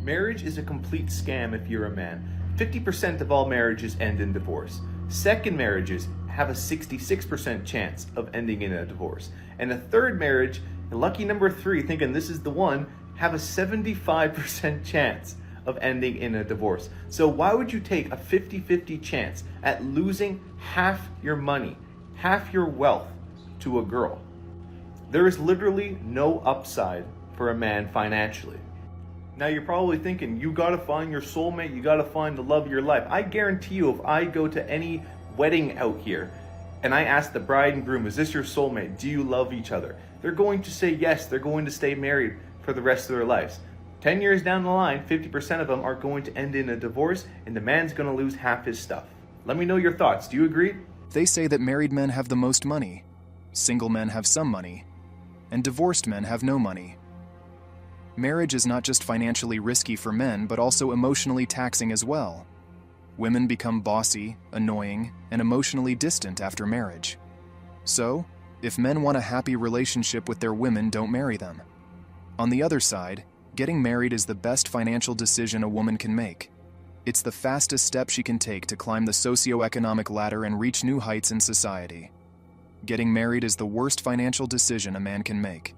Marriage is a complete scam if you're a man. 50% of all marriages end in divorce. Second marriages have a 66% chance of ending in a divorce. And a third marriage, lucky number 3, thinking this is the one, have a 75% chance of ending in a divorce. So why would you take a 50-50 chance at losing half your money, half your wealth to a girl? There is literally no upside for a man financially. Now you're probably thinking, you gotta find your soulmate, you gotta find the love of your life. I guarantee you, if I go to any wedding out here and I ask the bride and groom, is this your soulmate? Do you love each other? They're going to say yes, they're going to stay married for the rest of their lives. 10 years down the line, 50% of them are going to end in a divorce and the man's gonna lose half his stuff. Let me know your thoughts, do you agree? They say that married men have the most money, single men have some money, and divorced men have no money. Marriage is not just financially risky for men, but also emotionally taxing as well. Women become bossy, annoying, and emotionally distant after marriage. So, if men want a happy relationship with their women, don't marry them. On the other side, getting married is the best financial decision a woman can make. It's the fastest step she can take to climb the socioeconomic ladder and reach new heights in society. Getting married is the worst financial decision a man can make.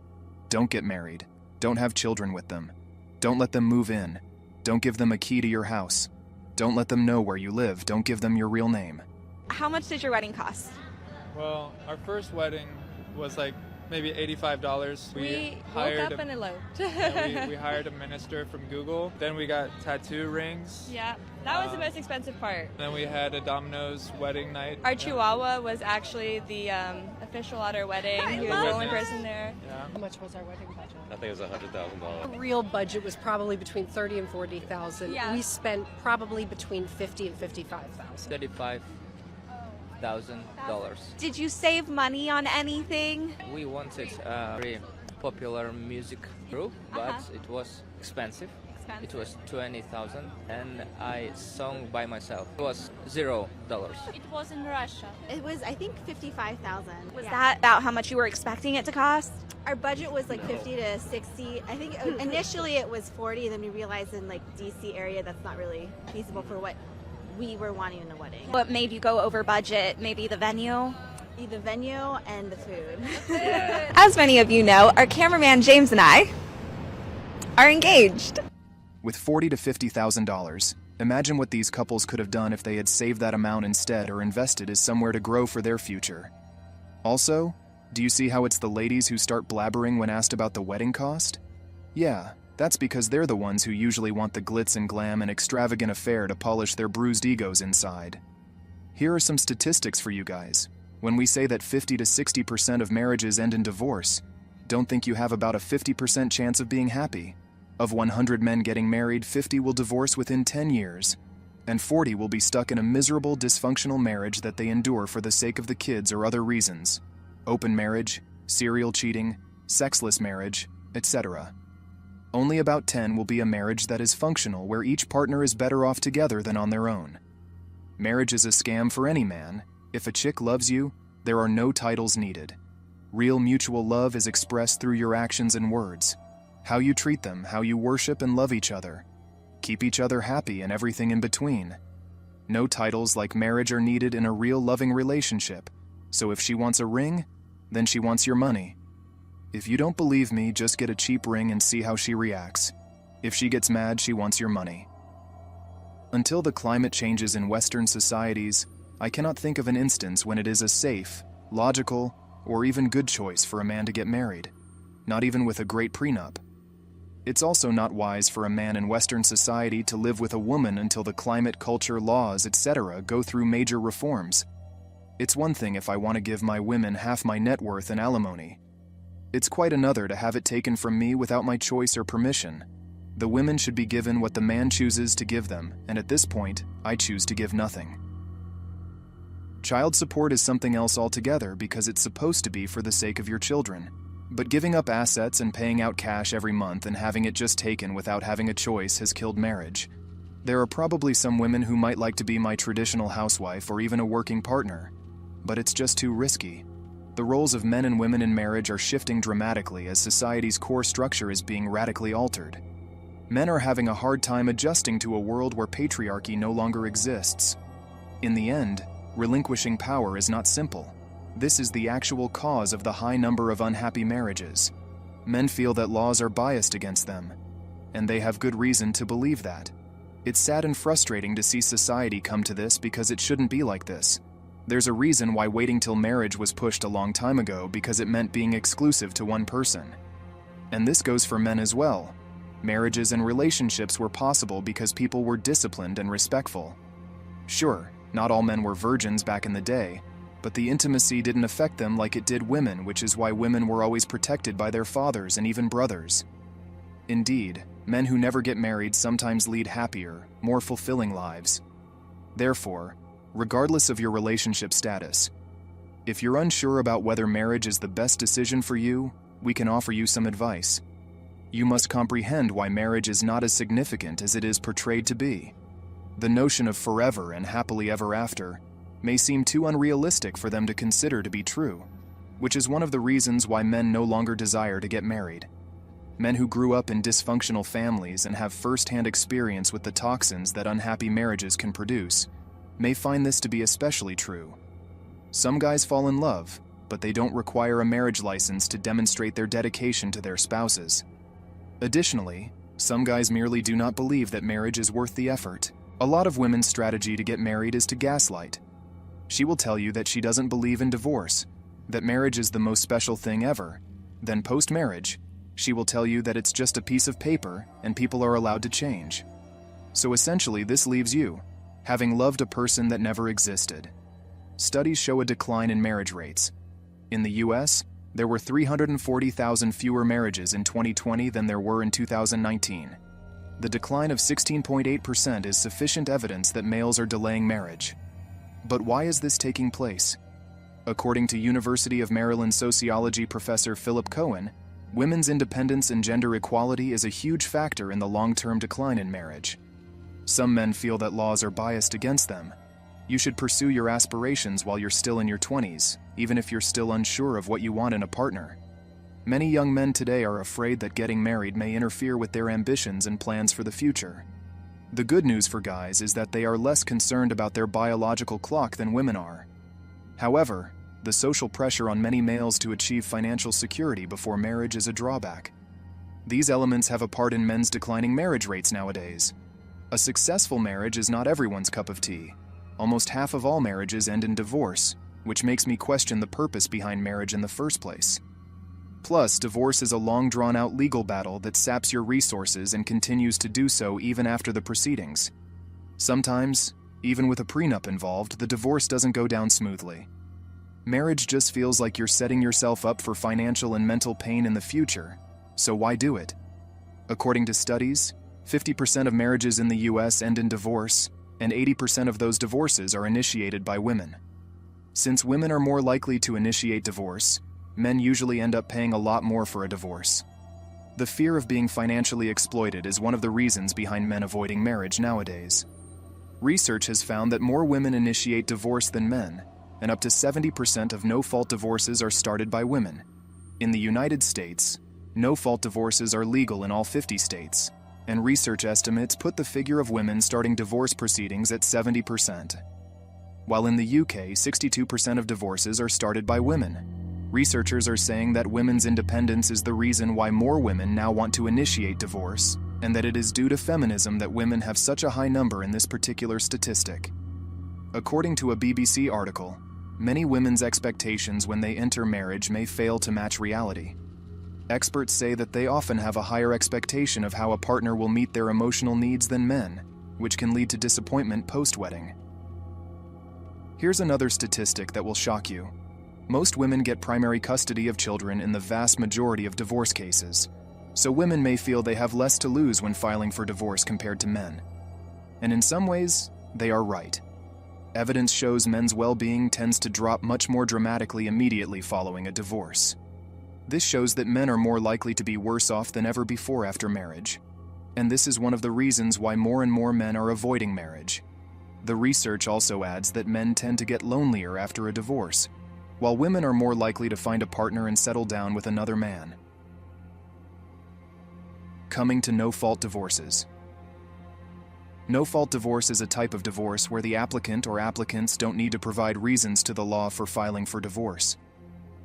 Don't get married. Don't have children with them. Don't let them move in. Don't give them a key to your house. Don't let them know where you live. Don't give them your real name. How much did your wedding cost? Well, our first wedding was like maybe $85. We woke up and eloped. We hired a minister from Google. Then we got tattoo rings. Yeah, that was the most expensive part. Then we had a Domino's wedding night. Our Chihuahua was actually the official at our wedding. He was the only person there. Yeah. How much was our wedding budget? I think it was $100,000. The real budget was probably between $30,000 and $40,000. Yeah. We spent probably between $50,000 and $55,000. $35,000. Did you save money on anything? We wanted a very popular music group, but it was expensive. It was $20,000, and I sung by myself. It was $0. It was in Russia. It was, I think, 55,000. Was that about how much you were expecting it to cost? Our budget was like 50 to 60. I think initially it was 40, and then we realized in like DC area that's not really feasible for what we were wanting in the wedding. What made you go over budget? Maybe the venue? The venue and the food. As many of you know, our cameraman James and I are engaged. With $40,000 to $50,000, imagine what these couples could have done if they had saved that amount instead or invested as somewhere to grow for their future. Also, do you see how it's the ladies who start blabbering when asked about the wedding cost? Yeah, that's because they're the ones who usually want the glitz and glam and extravagant affair to polish their bruised egos inside. Here are some statistics for you guys. When we say that 50 to 60% of marriages end in divorce, don't think you have about a 50% chance of being happy. Of 100 men getting married, 50 will divorce within 10 years, and 40 will be stuck in a miserable, dysfunctional marriage that they endure for the sake of the kids or other reasons. Open marriage, serial cheating, sexless marriage, etc. Only about 10 will be a marriage that is functional, where each partner is better off together than on their own. Marriage is a scam for any man. If a chick loves you, there are no titles needed. Real mutual love is expressed through your actions and words. How you treat them, how you worship and love each other. Keep each other happy and everything in between. No titles like marriage are needed in a real loving relationship. So if she wants a ring, then she wants your money. If you don't believe me, just get a cheap ring and see how she reacts. If she gets mad, she wants your money. Until the climate changes in Western societies, I cannot think of an instance when it is a safe, logical, or even good choice for a man to get married, not even with a great prenup. It's also not wise for a man in Western society to live with a woman until the climate, culture, laws, etc. go through major reforms. It's one thing if I want to give my women half my net worth in alimony. It's quite another to have it taken from me without my choice or permission. The women should be given what the man chooses to give them, and at this point, I choose to give nothing. Child support is something else altogether because it's supposed to be for the sake of your children. But giving up assets and paying out cash every month and having it just taken without having a choice has killed marriage. There are probably some women who might like to be my traditional housewife or even a working partner, but it's just too risky. The roles of men and women in marriage are shifting dramatically as society's core structure is being radically altered. Men are having a hard time adjusting to a world where patriarchy no longer exists. In the end, relinquishing power is not simple. This is the actual cause of the high number of unhappy marriages. Men feel that laws are biased against them, and they have good reason to believe that. It's sad and frustrating to see society come to this because it shouldn't be like this. There's a reason why waiting till marriage was pushed a long time ago, because it meant being exclusive to one person. And this goes for men as well. Marriages and relationships were possible because people were disciplined and respectful. Sure, not all men were virgins back in the day, but the intimacy didn't affect them like it did women, which is why women were always protected by their fathers and even brothers. Indeed, men who never get married sometimes lead happier, more fulfilling lives. Therefore, regardless of your relationship status, if you're unsure about whether marriage is the best decision for you, we can offer you some advice. You must comprehend why marriage is not as significant as it is portrayed to be. The notion of forever and happily ever after may seem too unrealistic for them to consider to be true, which is one of the reasons why men no longer desire to get married. Men who grew up in dysfunctional families and have first-hand experience with the toxins that unhappy marriages can produce may find this to be especially true. Some guys fall in love, but they don't require a marriage license to demonstrate their dedication to their spouses. Additionally, some guys merely do not believe that marriage is worth the effort. A lot of women's strategy to get married is to gaslight. She will tell you that she doesn't believe in divorce, that marriage is the most special thing ever. Then post-marriage, she will tell you that it's just a piece of paper and people are allowed to change. So essentially, this leaves you, having loved a person that never existed. Studies show a decline in marriage rates. In the US, there were 340,000 fewer marriages in 2020 than there were in 2019. The decline of 16.8% is sufficient evidence that males are delaying marriage. But why is this taking place? According to University of Maryland sociology professor Philip Cohen, women's independence and gender equality is a huge factor in the long-term decline in marriage. Some men feel that laws are biased against them. You should pursue your aspirations while you're still in your 20s, even if you're still unsure of what you want in a partner. Many young men today are afraid that getting married may interfere with their ambitions and plans for the future. The good news for guys is that they are less concerned about their biological clock than women are. However, the social pressure on many males to achieve financial security before marriage is a drawback. These elements have a part in men's declining marriage rates nowadays. A successful marriage is not everyone's cup of tea. Almost half of all marriages end in divorce, which makes me question the purpose behind marriage in the first place. Plus, divorce is a long drawn-out legal battle that saps your resources and continues to do so even after the proceedings. Sometimes, even with a prenup involved, the divorce doesn't go down smoothly. Marriage just feels like you're setting yourself up for financial and mental pain in the future, so why do it? According to studies, 50% of marriages in the US end in divorce, and 80% of those divorces are initiated by women. Since women are more likely to initiate divorce, men usually end up paying a lot more for a divorce. The fear of being financially exploited is one of the reasons behind men avoiding marriage nowadays. Research has found that more women initiate divorce than men, and up to 70% of no-fault divorces are started by women. In the United States, no-fault divorces are legal in all 50 states, and research estimates put the figure of women starting divorce proceedings at 70%. While in the UK, 62% of divorces are started by women. Researchers are saying that women's independence is the reason why more women now want to initiate divorce, and that it is due to feminism that women have such a high number in this particular statistic. According to a BBC article, many women's expectations when they enter marriage may fail to match reality. Experts say that they often have a higher expectation of how a partner will meet their emotional needs than men, which can lead to disappointment post-wedding. Here's another statistic that will shock you. Most women get primary custody of children in the vast majority of divorce cases, so women may feel they have less to lose when filing for divorce compared to men. And in some ways, they are right. Evidence shows men's well-being tends to drop much more dramatically immediately following a divorce. This shows that men are more likely to be worse off than ever before after marriage. And this is one of the reasons why more and more men are avoiding marriage. The research also adds that men tend to get lonelier after a divorce, while women are more likely to find a partner and settle down with another man. Coming to no-fault divorces. No-fault divorce is a type of divorce where the applicant or applicants don't need to provide reasons to the law for filing for divorce.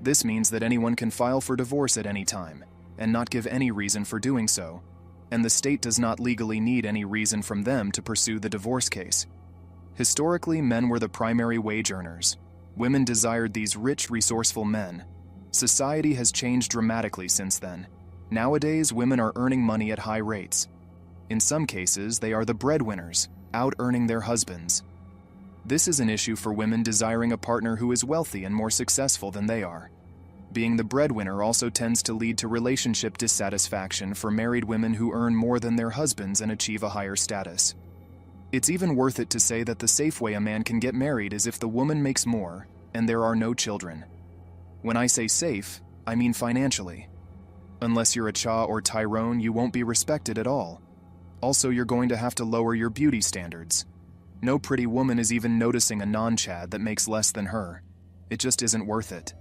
This means that anyone can file for divorce at any time, and not give any reason for doing so, and the state does not legally need any reason from them to pursue the divorce case. Historically, men were the primary wage earners. Women desired these rich, resourceful men. Society has changed dramatically since then. Nowadays, women are earning money at high rates. In some cases, they are the breadwinners, out-earning their husbands. This is an issue for women desiring a partner who is wealthy and more successful than they are. Being the breadwinner also tends to lead to relationship dissatisfaction for married women who earn more than their husbands and achieve a higher status. It's even worth it to say that the safe way a man can get married is if the woman makes more and there are no children. When I say safe, I mean financially. Unless you're a Cha or Tyrone, you won't be respected at all. Also, you're going to have to lower your beauty standards. No pretty woman is even noticing a non-Chad that makes less than her. It just isn't worth it.